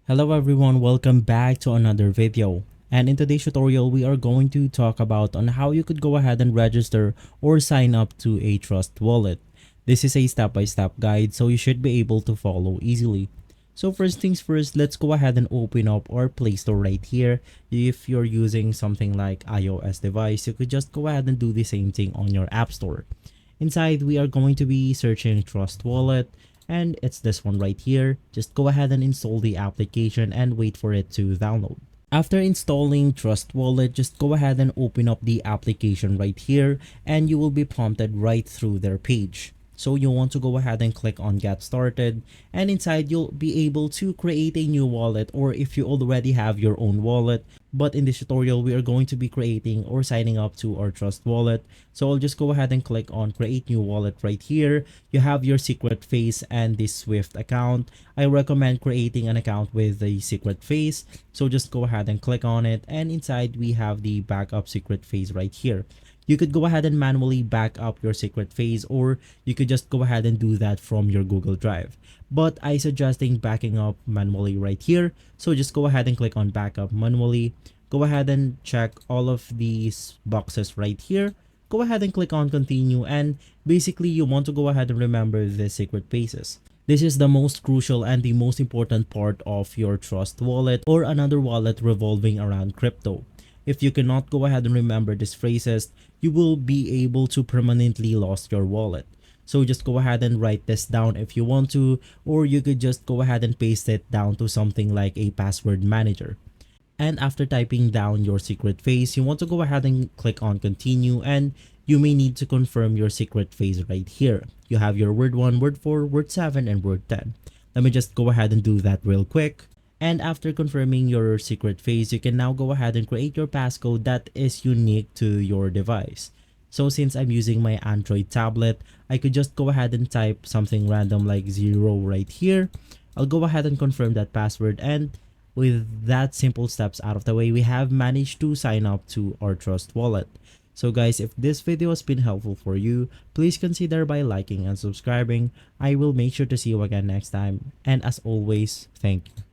Hello everyone, welcome back to another video. And in today's tutorial, we are going to talk about on how you could go ahead and register or sign up to a Trust Wallet. This is a step-by-step guide, so you should be able to follow easily. So first things first, let's go ahead and open up our Play Store right here. If you're using something like iOS device, you could just go ahead and do the same thing on your App Store. Inside, we are going to be searching Trust Wallet, and it's this one right here. Just go ahead and install the application and wait for it to download. After installing Trust Wallet, just go ahead and open up the application right here and you will be prompted right through their page. So you want to go ahead and click on get started, and inside you'll be able to create a new wallet, or if you already have your own wallet. But in this tutorial, we are going to be creating or signing up to our Trust Wallet. So I'll just go ahead and click on create new wallet right here. You have your secret phrase and this Swift account. I recommend creating an account with the secret phrase. So just go ahead and click on it, and inside we have the backup secret phrase right here. You could go ahead and manually back up your secret phrase, or you could just go ahead and do that from your Google Drive. But I suggesting backing up manually right here. So just go ahead and click on backup manually. Go ahead and check all of these boxes right here. Go ahead and click on continue, and basically you want to go ahead and remember the secret phrases. This is the most crucial and the most important part of your Trust Wallet or another wallet revolving around crypto. If you cannot go ahead and remember these phrases, you will be able to permanently lose your wallet. So just go ahead and write this down if you want to, or you could just go ahead and paste it down to something like a password manager. And after typing down your secret phrase, you want to go ahead and click on continue, and you may need to confirm your secret phrase right here. You have your word 1, word 4, word 7, and word 10. Let me just go ahead and do that real quick. And after confirming your secret phrase, you can now go ahead and create your passcode that is unique to your device. So since I'm using my Android tablet, I could just go ahead and type something random like 0 right here. I'll go ahead and confirm that password, and with that simple steps out of the way, we have managed to sign up to our Trust Wallet. So guys, if this video has been helpful for you, please consider by liking and subscribing. I will make sure to see you again next time. And as always, thank you.